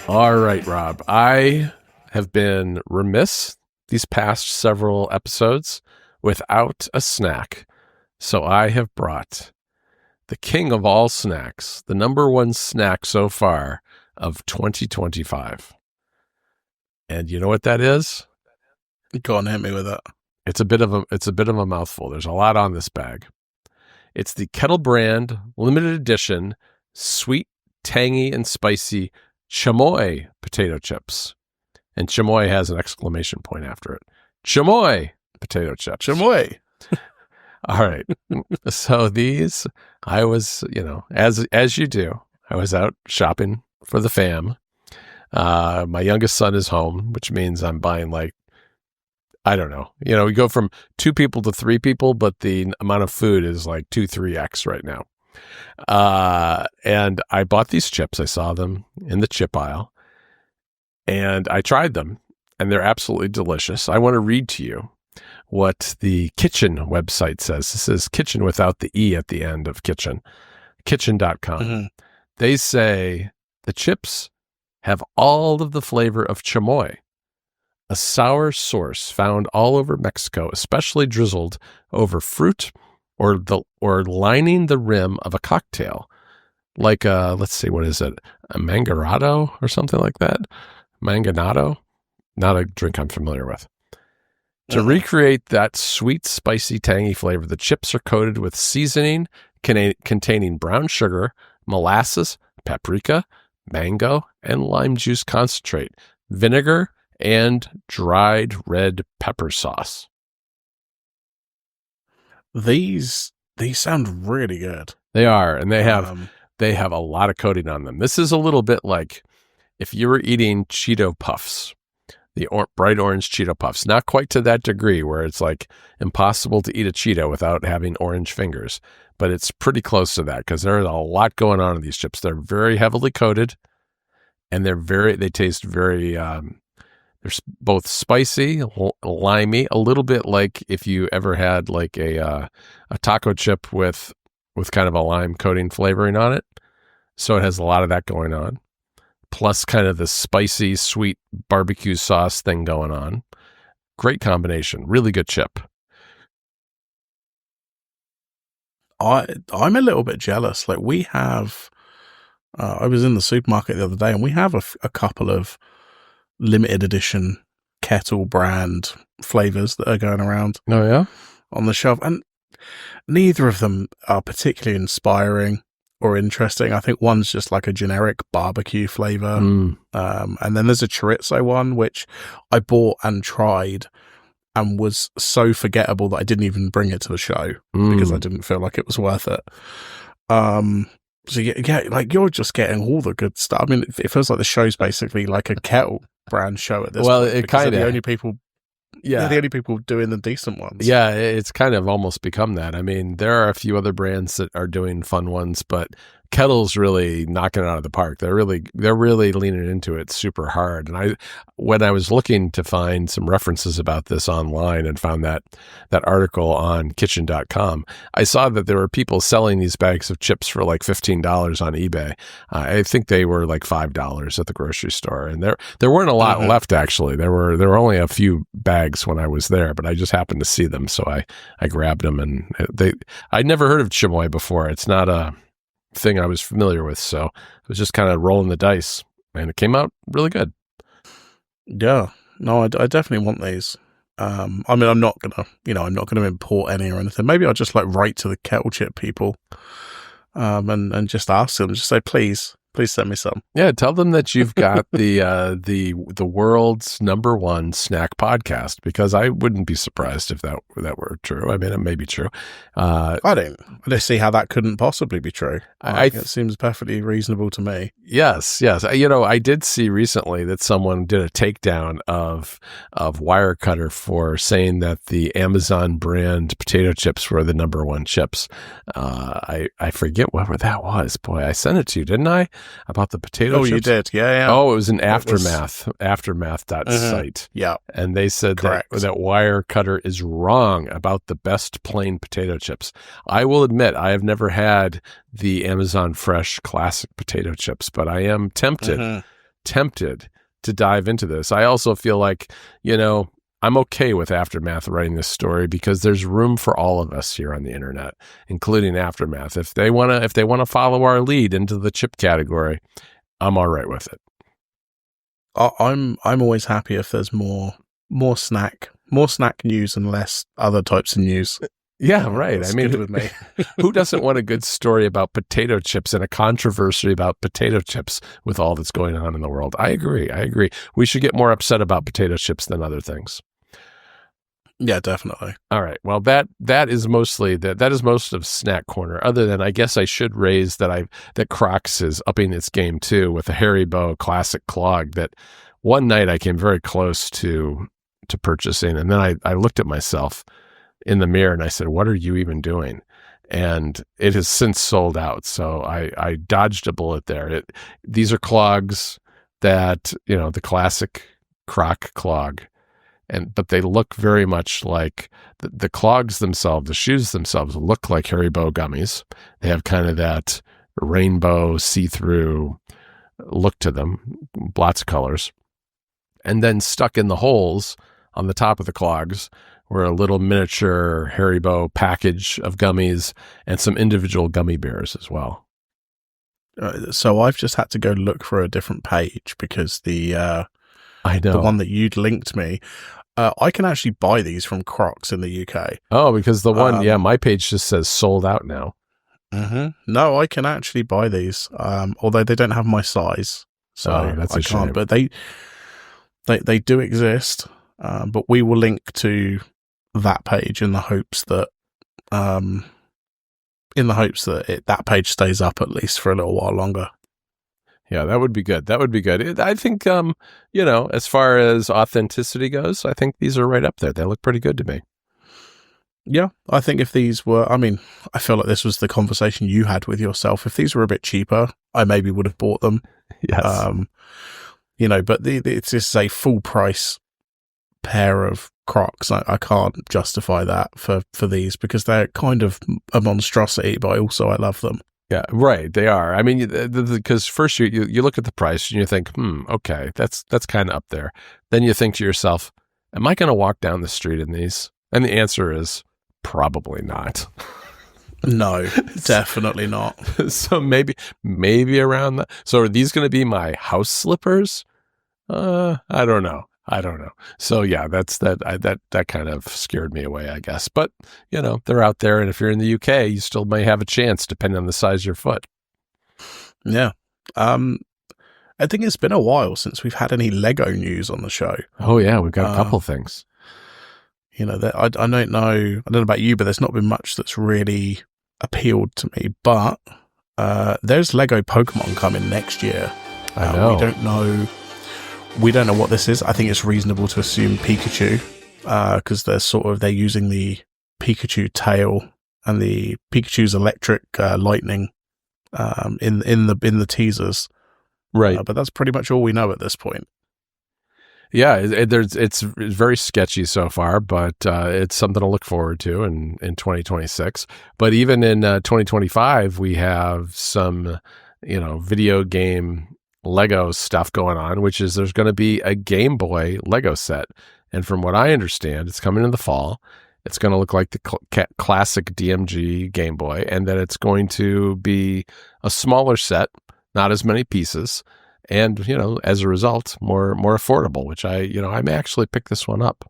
All right, Rob. I have been remiss these past several episodes without a snack. So I have brought the king of all snacks, the number one snack so far of 2025. And you know what that is? Go on, hit me with it. It's a bit of a mouthful. There's a lot on this bag. It's the Kettle Brand limited edition sweet, tangy, and spicy Chamoy potato chips. And Chamoy has an exclamation point after it. Chamoy potato chips. Chamoy. All right. So these, I was, as you do, I was out shopping for the fam. My youngest son is home, which means I'm buying I don't know. We go from 2 people to 3 people, but the amount of food is like 2-3x right now. And I bought these chips. I saw them in the chip aisle and I tried them and they're absolutely delicious. I want to read to you what the Kitchen website says. This is kitchen without the E at the end of kitchen, kitchen.com. Mm-hmm. They say the chips have all of the flavor of chamoy, a sour sauce found all over Mexico, especially drizzled over fruit or lining the rim of a cocktail, like let's see, what is it? A mangarado or something like that? Manganado? Not a drink I'm familiar with. To recreate that sweet, spicy, tangy flavor, the chips are coated with seasoning containing brown sugar, molasses, paprika, mango, and lime juice concentrate, vinegar, and dried red pepper sauce. These sound really good. They are, and they have a lot of coating on them. This is a little bit like if you were eating Cheeto Puffs, the bright orange Cheeto Puffs. Not quite to that degree where it's like impossible to eat a Cheeto without having orange fingers, but it's pretty close to that because there's a lot going on in these chips. They're very heavily coated, and they taste very. They're both spicy, limey, a little bit like if you ever had like a taco chip with kind of a lime coating flavoring on it. So it has a lot of that going on, plus kind of the spicy, sweet barbecue sauce thing going on. Great combination. Really good chip. I'm a little bit jealous. Like we have, I was in the supermarket the other day and we have a couple of limited edition Kettle brand flavors that are going around on the shelf, and neither of them are particularly inspiring or interesting. I think one's just like a generic barbecue flavor, and then there's a chorizo one which I bought and tried and was so forgettable that I didn't even bring it to the show because I didn't feel like it was worth it. So yeah, like you're just getting all the good stuff. I mean, it feels like the show's basically like a Kettle brand show at this point. Well, it kind of the only people. Yeah, the only people doing the decent ones. Yeah, it's kind of almost become that. I mean, there are a few other brands that are doing fun ones, but Kettle's really knocking it out of the park. They're really leaning into it super hard. And when I was looking to find some references about this online and found that article on kitchen.com, I saw that there were people selling these bags of chips for like $15 on eBay. I think they were like $5 at the grocery store, and there weren't a lot left actually. There were only a few bags when I was there, but I just happened to see them, so I grabbed them. And I'd never heard of chamoy before. It's not a thing I was familiar with, so I was just kind of rolling the dice, and it came out really good. Yeah, no, I definitely want these. I mean, I'm not gonna import any or anything. Maybe I'll just like write to the Kettle Chip people, and just ask them, just say, please send me some. Yeah, tell them that you've got the world's number one snack podcast, because I wouldn't be surprised if that were true. I mean, it may be true. I don't see how that couldn't possibly be true. It seems perfectly reasonable to me. Yes. I did see recently that someone did a takedown of Wirecutter for saying that the Amazon brand potato chips were the number one chips. I forget what that was. Boy, I sent it to you, didn't I? About the potato chips. Oh, you did. Yeah. Oh, it was an aftermath.site. Yeah. And they said that Wirecutter is wrong about the best plain potato chips. I will admit, I have never had the Amazon Fresh classic potato chips, but I am tempted tempted to dive into this. I also feel like, I'm okay with Aftermath writing this story because there's room for all of us here on the internet, including Aftermath. If they want to follow our lead into the chip category, I'm all right with it. I'm always happy if there's more snack news and less other types of news. Yeah, right. That's good with me. Who doesn't want a good story about potato chips and a controversy about potato chips with all that's going on in the world? I agree. We should get more upset about potato chips than other things. Yeah, definitely. All right. Well, that is mostly that is most of Snack Corner. Other than, I guess I should raise that Crocs is upping its game too with a Haribo classic clog that one night I came very close to purchasing, and then I looked at myself in the mirror and I said, "What are you even doing?" And it has since sold out. So I dodged a bullet there. These are clogs that, the classic Croc clog. But they look very much like the clogs themselves, the shoes themselves look like Haribo gummies. They have kind of that rainbow see-through look to them, lots of colors. And then stuck in the holes on the top of the clogs were a little miniature Haribo package of gummies and some individual gummy bears as well. So I've just had to go look for a different page because the one that you'd linked me, I can actually buy these from Crocs in the UK. Oh, because the one, my page just says sold out now. Mm-hmm. No, I can actually buy these, although they don't have my size, so that's I can't. But they do exist. But we will link to that page in the hopes that that page stays up at least for a little while longer. Yeah, that would be good. I think, as far as authenticity goes, I think these are right up there. They look pretty good to me. Yeah, I think if these were, I feel like this was the conversation you had with yourself. If these were a bit cheaper, I maybe would have bought them. Yes. But it's just a full price pair of Crocs. I can't justify that for these because they're kind of a monstrosity, but also I love them. Yeah, right. They are. I mean, because first you look at the price and you think, okay, that's kind of up there. Then you think to yourself, am I going to walk down the street in these? And the answer is probably not. No, definitely not. So maybe around that. So are these going to be my house slippers? I don't know. So yeah, that kind of scared me away, I guess. But they're out there, and if you're in the UK, you still may have a chance, depending on the size of your foot. Yeah. I think it's been a while since we've had any Lego news on the show. Oh yeah, we've got a couple things. I don't know about you, but there's not been much that's really appealed to me. But there's Lego Pokemon coming next year. I know. We don't know what this is. I think it's reasonable to assume Pikachu, because they're using the Pikachu tail and the Pikachu's electric lightning in the teasers, right? But that's pretty much all we know at this point. Yeah, it's very sketchy so far, but it's something to look forward to in 2026. But even in 2025, we have some video game Lego stuff going on, which is there's going to be a Game Boy Lego set. And from what I understand, it's coming in the fall. It's going to look like the classic DMG Game Boy, and that it's going to be a smaller set, not as many pieces, and, as a result, more affordable, which I may actually pick this one up.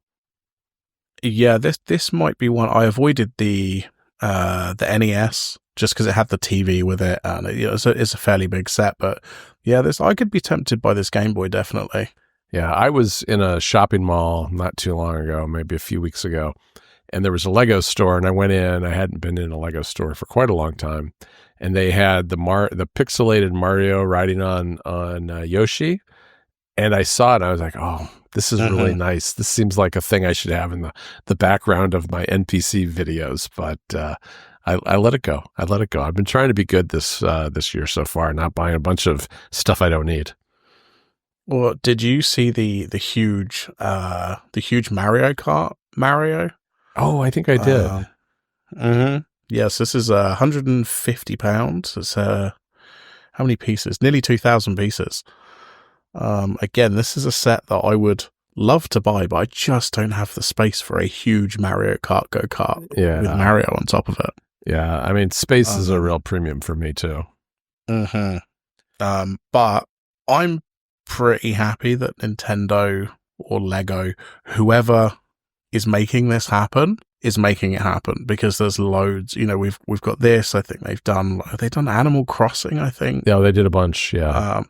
Yeah, this might be one. I avoided the NES just because it had the TV with it, and it's a fairly big set, but yeah, I could be tempted by this Game Boy, definitely. Yeah, I was in a shopping mall not too long ago, maybe a few weeks ago, and there was a Lego store, and I went in. I hadn't been in a Lego store for quite a long time, and they had the pixelated Mario riding on Yoshi, and I saw it, and I was like, oh, this is really nice. This seems like a thing I should have in the background of my NPC videos, but I let it go. I've been trying to be good this year so far, not buying a bunch of stuff I don't need. Well, did you see the huge Mario Kart Mario? Oh, I think I did. Yes, this is £150. It's how many pieces? Nearly 2,000 pieces. Again, this is a set that I would love to buy, but I just don't have the space for a huge Mario Kart go-kart with Mario on top of it. Yeah, I mean, space is a real premium for me too. But I'm pretty happy that Nintendo or Lego, whoever is making this happen, is making it happen, because there's loads. You know, we've got this. I think have they done Animal Crossing? I think. Yeah, they did a bunch. Yeah.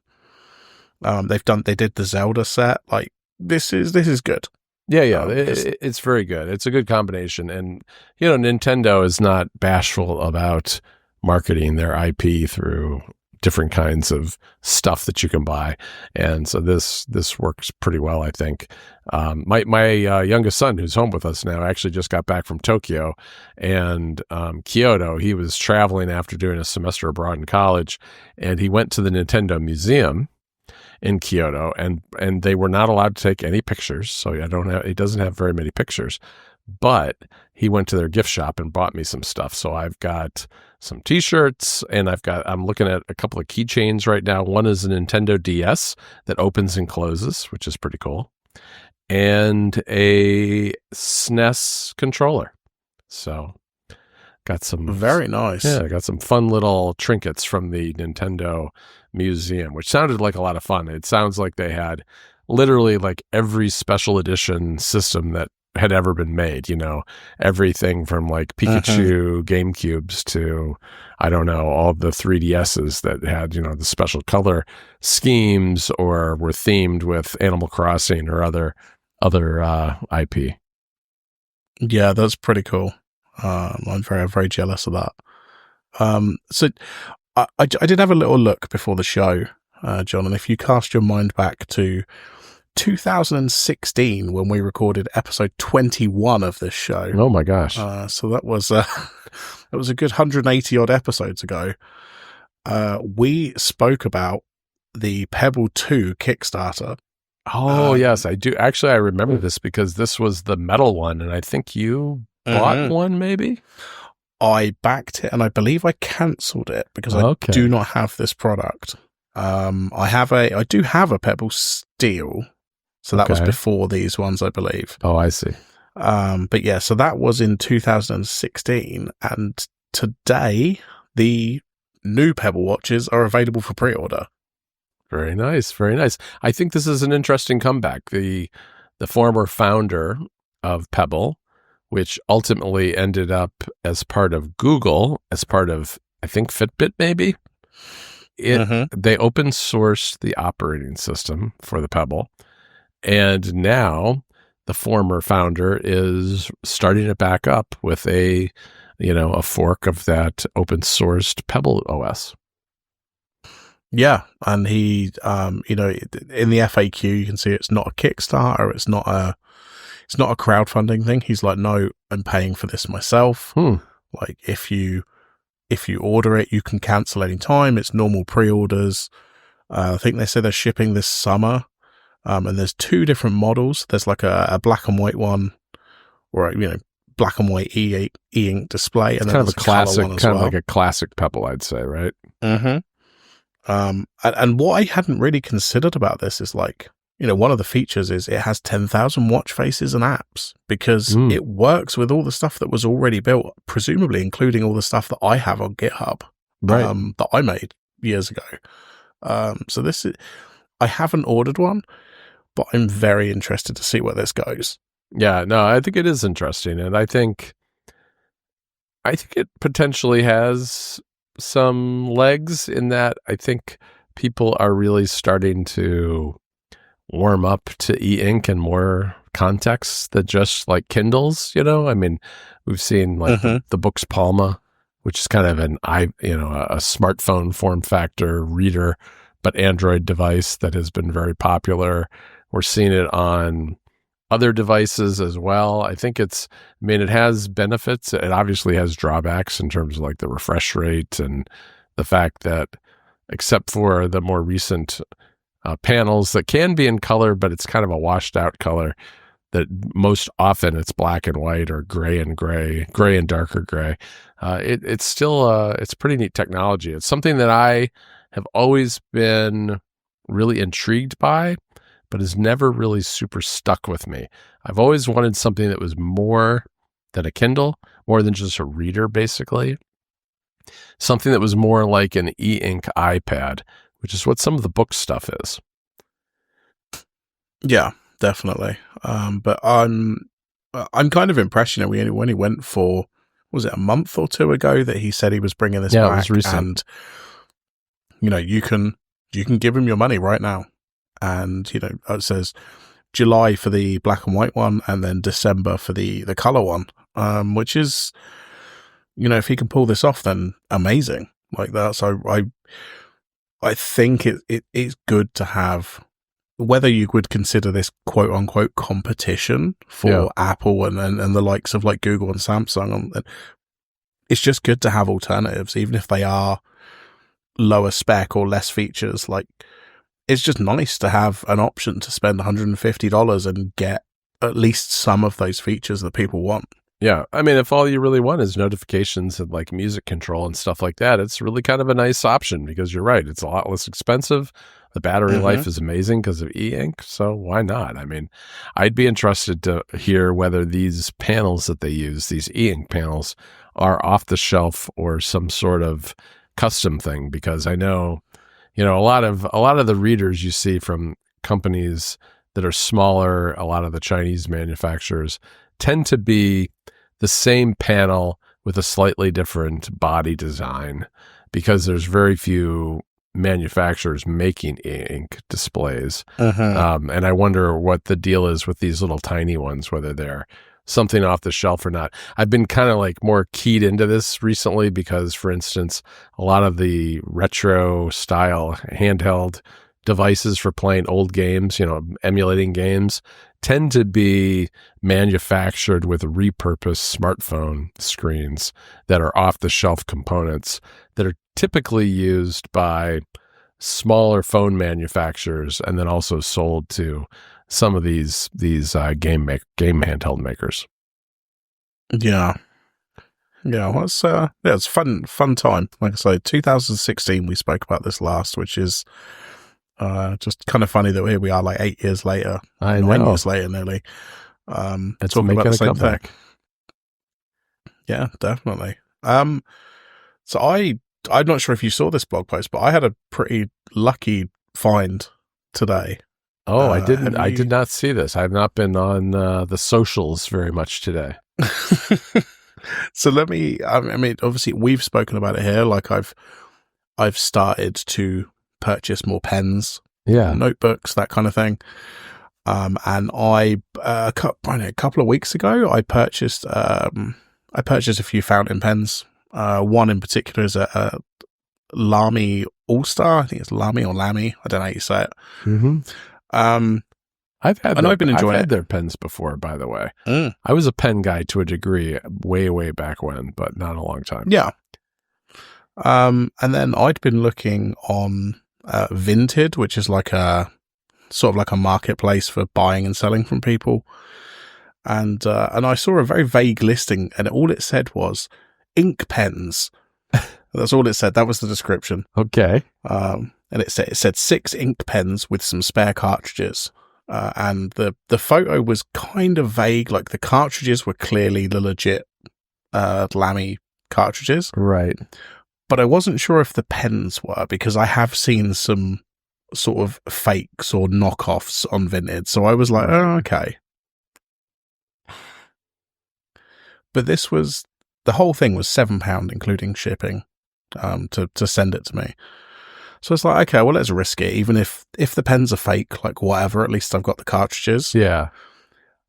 They did the Zelda set. Like, this is good. Yeah. It's very good. It's a good combination. And, you know, Nintendo is not bashful about marketing their IP through different kinds of stuff that you can buy. And so this works pretty well, I think. My youngest son, who's home with us now, actually just got back from Tokyo and Kyoto. He was traveling after doing a semester abroad in college, and he went to the Nintendo Museum in Kyoto, and they were not allowed to take any pictures. So he doesn't have very many pictures, but he went to their gift shop and bought me some stuff. So I've got some t-shirts, and I'm looking at a couple of keychains right now. One is a Nintendo DS that opens and closes, which is pretty cool, and a SNES controller. So got some very nice. Yeah, got some fun little trinkets from the Nintendo Museum, which sounded like a lot of fun. It sounds like they had literally like every special edition system that had ever been made, you know, everything from like Pikachu GameCubes to, I don't know, all the 3DSs that had, you know, the special color schemes or were themed with Animal Crossing or other IP. Yeah, that's pretty cool. I'm very, very jealous of that. So I did have a little look before the show, John, and if you cast your mind back to 2016 when we recorded episode 21 of this show. Oh my gosh. So that was a good 180 odd episodes ago. We spoke about the Pebble 2 Kickstarter. Oh, yes, I do. Actually, I remember this because this was the metal one, and I think you bought one, maybe? I backed it, and I believe I cancelled it because I do not have this product. I do have a Pebble Steel, so that was before these ones, I believe. Oh, I see. But yeah, so that was in 2016, and today the new Pebble watches are available for pre-order. Very nice, very nice. I think this is an interesting comeback. The former founder of Pebble, which ultimately ended up as part of Google, as part of, I think, Fitbit, maybe. They open sourced the operating system for the Pebble, and now the former founder is starting it back up with a fork of that open sourced Pebble OS. Yeah, and he, in the FAQ, you can see it's not a Kickstarter, it's not a crowdfunding thing. He's like, no, I'm paying for this myself. Like, if you order it, you can cancel any time. It's normal pre-orders. I think they say they're shipping this summer. And there's two different models. There's like a black and white one, or black and white e-ink display, and it's then kind of a classic, of like a classic Pebble, I'd say, right? And what I hadn't really considered about this is, like, one of the features is it has 10,000 watch faces and apps, because it works with all the stuff that was already built, presumably including all the stuff that I have on GitHub, that I made years ago. So this is, I haven't ordered one, but I'm very interested to see where this goes. Yeah, no, I think it is interesting, and I think it potentially has some legs in that I think people are really starting to warm up to e-ink in more contexts than just like Kindles. I mean, we've seen like the Books Palma, which is kind of a smartphone form factor reader, but Android device that has been very popular. We're seeing it on other devices as well. I think it has benefits. It obviously has drawbacks in terms of like the refresh rate and the fact that, except for the more recent panels that can be in color, but it's kind of a washed out color, that most often it's black and white or gray and darker gray. It's still it's pretty neat technology. It's something that I have always been really intrigued by, but has never really super stuck with me. I've always wanted something that was more than a Kindle, more than just a reader, basically. Something that was more like an e-ink iPad, which is what some of the book stuff is. Yeah, definitely. But I'm kind of impressed. You know, when he went for, was it a month or two ago that he said he was bringing this Yeah, back? it was recent. And you know, you can give him your money right now, and you know, it says July for the black and white one, and then December for the color one. Which is, you know, if he can pull this off, then amazing. Like that. So I think it's good to have, whether you would consider this quote unquote competition for Apple and the likes of like Google and Samsung. It's just good to have alternatives, even if they are lower spec or less features. Like, it's just nice to have an option to spend $150 and get at least some of those features that people want. Yeah. I mean, if all you really want is notifications and like music control and stuff like that, it's really kind of a nice option, because you're right. It's a lot less expensive. The battery life is amazing because of e-ink. So why not? I mean, I'd be interested to hear whether these panels that they use, these e-ink panels, are off the shelf or some sort of custom thing, because I know, you know, a lot of the readers you see from companies that are smaller, a lot of the Chinese manufacturers, tend to be the same panel with a slightly different body design, because there's very few manufacturers making ink displays. And I wonder what the deal is with these little tiny ones, whether they're something off the shelf or not. I've been kind of like more keyed into this recently because, for instance, a lot of the retro style handheld devices for playing old games, you know, emulating games, tend to be manufactured with repurposed smartphone screens that are off-the-shelf components that are typically used by smaller phone manufacturers and then also sold to some of these game handheld makers. Yeah. Well, it's fun time. Like I say, 2016 we spoke about this last, which is just kind of funny that here we are, like 8 years later, 9 years later, nearly. It's talking about the same comeback. thing. Yeah, definitely. So I'm not sure if you saw this blog post, but I had a pretty lucky find today. Oh, I didn't. I did not see this. I've not been on the socials very much today. So let me. I mean, obviously, we've spoken about it here. Like, I've started to purchase more pens, notebooks, that kind of thing. And a couple of weeks ago, I purchased a few fountain pens. One in particular is a Lamy All-Star. I think it's Lamy or Lamy. I don't know how you say it. Mm-hmm. I've had their pens before, by the way. I was a pen guy to a degree way back when, but not a long time. Yeah. And then I'd been looking on Vinted, which is like a sort of like a marketplace for buying and selling from people. And I saw a very vague listing, and all it said was ink pens. That's all it said. That was the description. Okay. And it said 6 ink pens with some spare cartridges. And the photo was kind of vague. Like, the cartridges were clearly the legit Lamy cartridges. Right. But I wasn't sure if the pens were, because I have seen some sort of fakes or knockoffs on Vinted. So I was like, oh, okay. But the whole thing was £7, including shipping, to send it to me. So it's like, okay, well, let's risk it. Even if the pens are fake, like, whatever, at least I've got the cartridges. Yeah.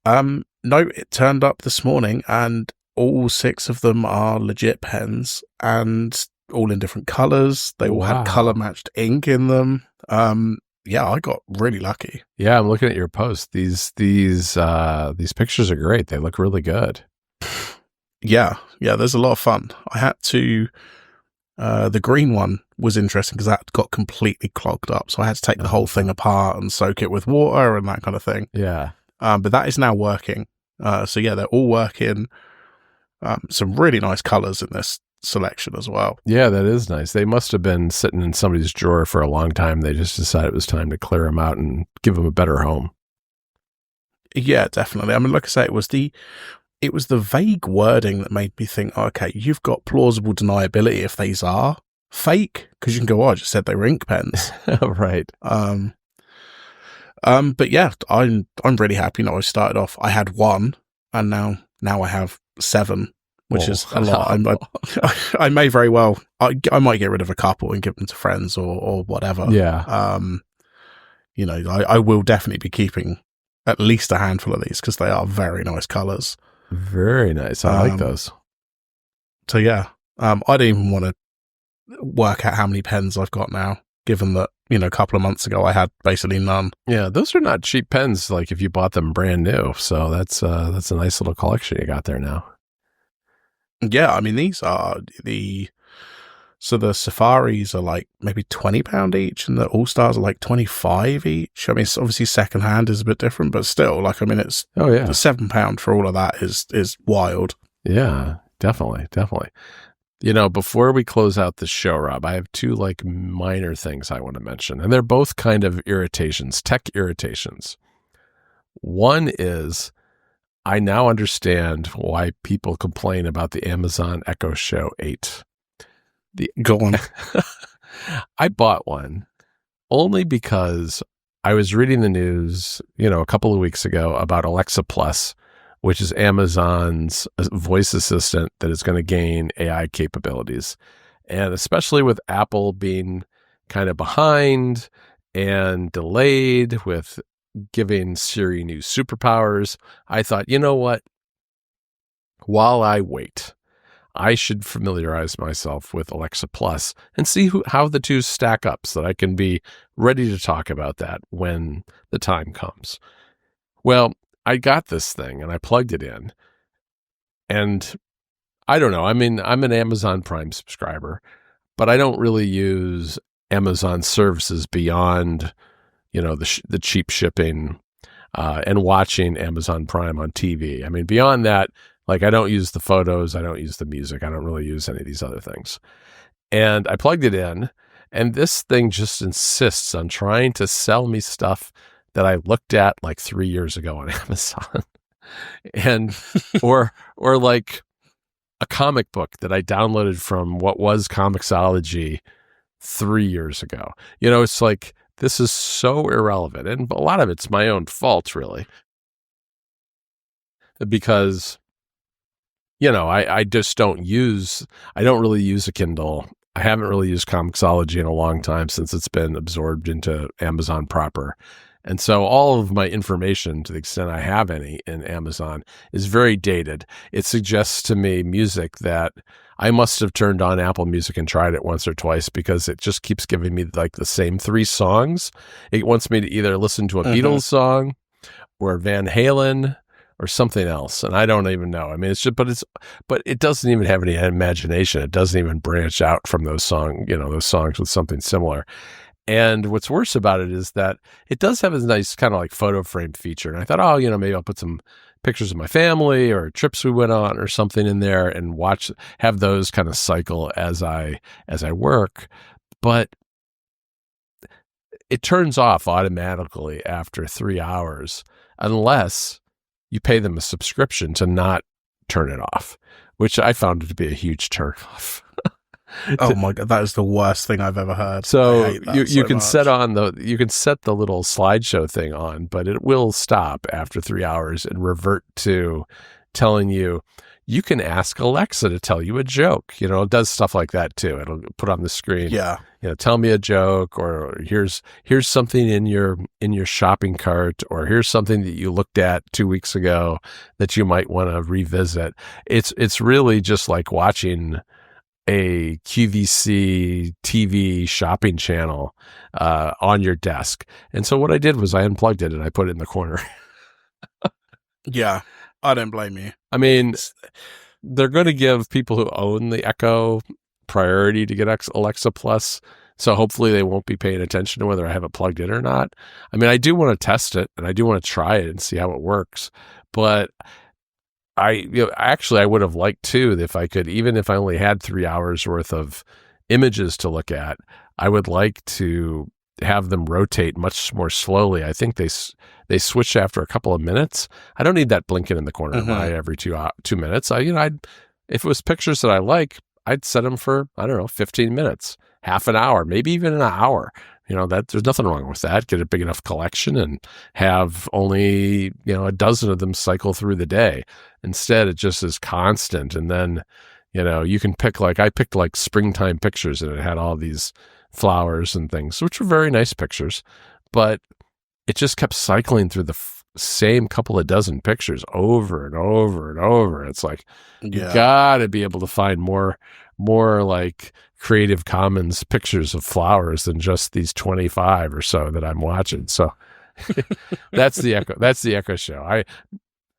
No, it turned up this morning, and all 6 of them are legit pens, and all in different colors. They all had color matched ink in them. Yeah, I got really lucky. Yeah, I'm looking at your post. These pictures are great. They look really good. Yeah, there's a lot of fun. I had to, the green one was interesting because that got completely clogged up. So I had to take the whole thing apart and soak it with water and that kind of thing. Yeah. But that is now working. So yeah, they're all working. Some really nice colors in this. selection as well. Yeah, that is nice. They must have been sitting in somebody's drawer for a long time. They just decided it was time to clear them out and give them a better home. Yeah, definitely. I mean, like I say, it was the vague wording that made me think, okay, you've got plausible deniability if these are fake, because you can go, oh, I just said they were ink pens. Right. But yeah, I'm really happy. I started off, I had one, and now I have 7, which is a lot. I may very well, I might get rid of a couple and give them to friends or whatever. Yeah. I will definitely be keeping at least a handful of these because they are very nice colors. Very nice. I like those. So yeah, I don't even want to work out how many pens I've got now, given that, a couple of months ago I had basically none. Yeah, those are not cheap pens, like if you bought them brand new. So that's a nice little collection you got there now. Yeah, I mean, these are the Safaris are like maybe £20 each, and the All-Stars are like 25 each. I mean, it's obviously secondhand is a bit different, but still, like, I mean, it's the £7 for all of that is wild. Yeah, definitely. Before we close out the show, Rob, I have 2 like minor things I want to mention, and they're both kind of irritations, tech irritations. One is I now understand why people complain about the Amazon Echo Show 8. Go on. I bought one only because I was reading the news, a couple of weeks ago about Alexa Plus, which is Amazon's voice assistant that is going to gain AI capabilities. And especially with Apple being kind of behind and delayed with giving Siri new superpowers, I thought, you know what? While I wait, I should familiarize myself with Alexa Plus and see how the two stack up so that I can be ready to talk about that when the time comes. Well, I got this thing and I plugged it in, and I don't know. I mean, I'm an Amazon Prime subscriber, but I don't really use Amazon services beyond, the cheap shipping and watching Amazon Prime on TV. I mean, beyond that, like, I don't use the photos, I don't use the music, I don't really use any of these other things. And I plugged it in, and this thing just insists on trying to sell me stuff that I looked at like 3 years ago on Amazon, and or like a comic book that I downloaded from what was Comixology 3 years ago. It's like, this is so irrelevant, and a lot of it's my own fault, really, because I just don't really use a Kindle. I haven't really used Comixology in a long time since it's been absorbed into Amazon proper. And so all of my information, to the extent I have any in Amazon, is very dated. It suggests to me music that I must have turned on Apple Music and tried it once or twice, because it just keeps giving me like the same 3 songs. It wants me to either listen to a Beatles song or Van Halen or something else, and I don't even know. I mean, but it doesn't even have any imagination. It doesn't even branch out from those songs with something similar. And what's worse about it is that it does have a nice kind of like photo frame feature. And I thought, maybe I'll put some pictures of my family or trips we went on or something in there and have those kind of cycle as I work. But it turns off automatically after 3 hours, unless you pay them a subscription to not turn it off, which I found to be a huge turnoff. Oh my God, that is the worst thing I've ever heard. So you can set the little slideshow thing on, but it will stop after 3 hours and revert to telling you can ask Alexa to tell you a joke. It does stuff like that too. It'll put on the screen, tell me a joke, or here's something in your shopping cart, or here's something that you looked at 2 weeks ago that you might want to revisit. It's really just like watching a QVC TV shopping channel on your desk. And so what I did was I unplugged it and I put it in the corner. Yeah, I don't blame you. I mean, they're going to give people who own the Echo priority to get Alexa Plus. So hopefully they won't be paying attention to whether I have it plugged in or not. I mean, I do want to test it and I do want to try it and see how it works. But Actually, I would have liked to, if I could, even if I only had 3 hours worth of images to look at, I would like to have them rotate much more slowly. I think they switch after a couple of minutes. I don't need that blinking in the corner of my eye every 2 minutes. If it was pictures that I like, I'd set them for, I don't know, 15 minutes, half an hour, maybe even an hour. There's nothing wrong with that. Get a big enough collection and have only, a dozen of them cycle through the day. Instead, it just is constant. And then, you can pick, I picked springtime pictures, and it had all these flowers and things, which were very nice pictures, but it just kept cycling through the same couple of dozen pictures over and over and over. It's like, you gotta be able to find more like Creative Commons pictures of flowers than just these 25 or so that I'm watching. So that's the Echo Show. I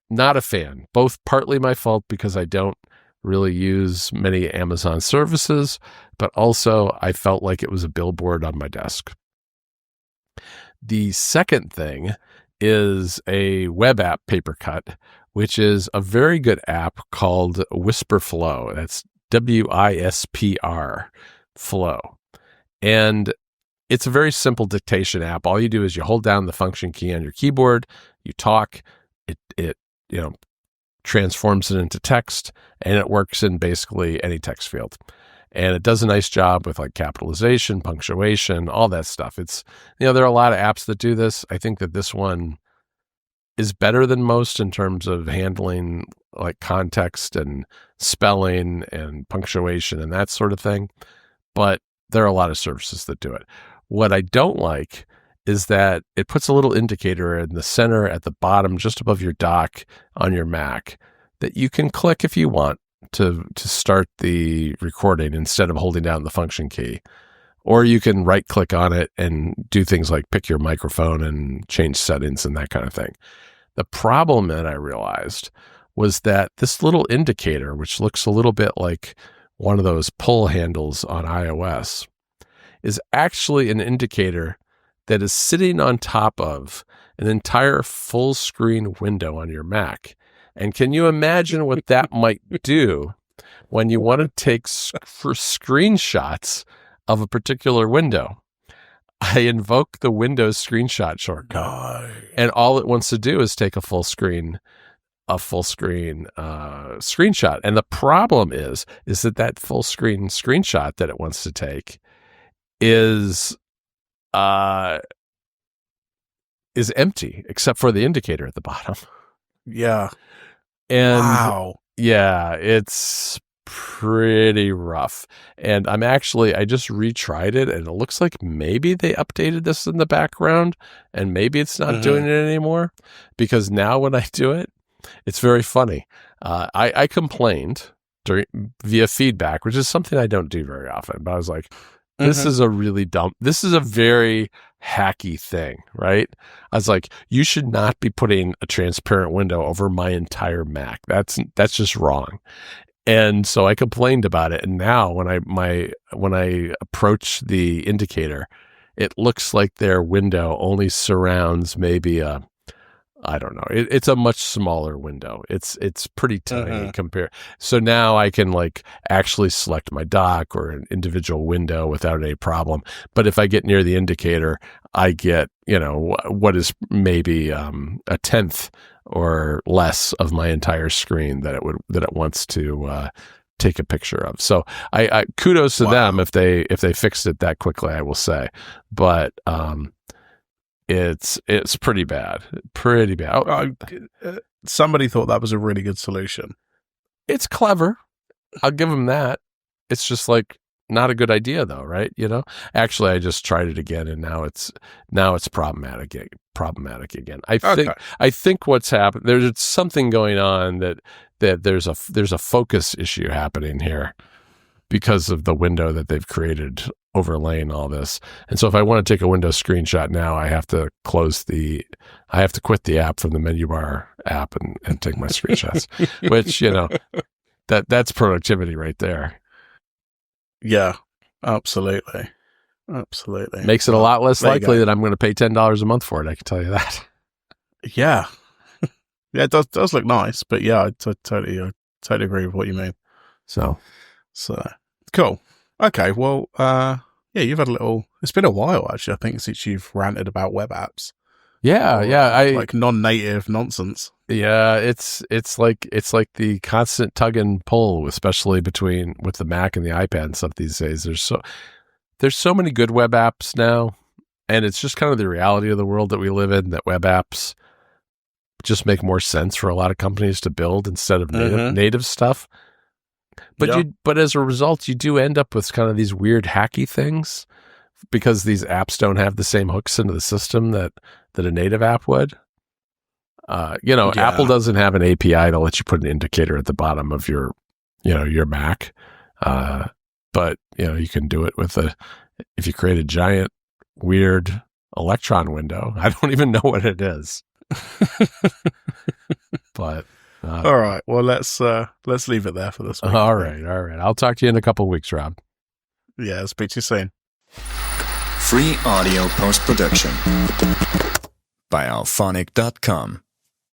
not a fan. Both partly my fault because I don't really use many Amazon services, but also I felt like it was a billboard on my desk. The second thing is a web app paper cut, which is a very good app called Whisper Flow. That's WISPR Flow. And it's a very simple dictation app. All you do is you hold down the function key on your keyboard, you talk, it transforms it into text, and it works in basically any text field. And it does a nice job with capitalization, punctuation, all that stuff. It's, there are a lot of apps that do this. I think that this one is better than most in terms of handling context and spelling and punctuation and that sort of thing. But there are a lot of services that do it. What I don't like is that it puts a little indicator in the center at the bottom, just above your dock on your Mac, that you can click if you want to start the recording instead of holding down the function key. Or you can right click on it and do things like pick your microphone and change settings and that kind of thing. The problem that I realized was that this little indicator, which looks a little bit like one of those pull handles on iOS, is actually an indicator that is sitting on top of an entire full screen window on your Mac. And can you imagine what that might do when you want to take screenshots of a particular window? I invoke the Windows screenshot shortcut, and all it wants to do is take a full screen screenshot. And the problem is that full screen screenshot that it wants to take is empty except for the indicator at the bottom. Yeah. And wow. Yeah, it's pretty rough. And I just retried it, and it looks like maybe they updated this in the background, and maybe it's not doing it anymore, because now when I do it, it's very funny. I complained via feedback, which is something I don't do very often, but I was like, this is a very hacky thing, right? I was like, you should not be putting a transparent window over my entire Mac. That's just wrong. And so I complained about it. And now when I approach the indicator, it looks like their window only surrounds maybe I don't know. It's a much smaller window. It's pretty tiny compared. So now I can actually select my dock or an individual window without any problem. But if I get near the indicator, I get, what is maybe a tenth or less of my entire screen that it wants to take a picture of. So I kudos to them if they fixed it that quickly, I will say. But it's pretty bad. Somebody thought that was a really good solution. It's clever. I'll give them that. It's just not a good idea though, right? Actually, I just tried it again, and now it's problematic again. I think what's happened, there's something going on that there's a focus issue happening here because of the window that they've created overlaying all this. And so if I want to take a Windows screenshot now, I have to quit the app from the menu bar app and take my screenshots, which, that's productivity right there. Yeah, absolutely. Makes it a lot less likely that I'm going to pay $10 a month for it. I can tell you that. Yeah. Yeah, it does look nice, but yeah, I totally agree with what you mean. So cool. Okay, well, yeah, you've had a little. It's been a while actually, I think, since you've ranted about web apps. yeah, Like non-native nonsense. Yeah, it's like the constant tug and pull, especially with the Mac and the iPad and stuff these days. There's so many good web apps now, and it's just kind of the reality of the world that we live in, that web apps just make more sense for a lot of companies to build instead of native stuff. But but as a result, you do end up with kind of these weird hacky things because these apps don't have the same hooks into the system that a native app would. Apple doesn't have an API to let you put an indicator at the bottom of your Mac. But you can do it if you create a giant weird Electron window. I don't even know what it is. But all right. Well, let's leave it there for this week. All right. I'll talk to you in a couple of weeks, Rob. Yeah, I'll speak to you soon. Free audio post-production by alphonic.com.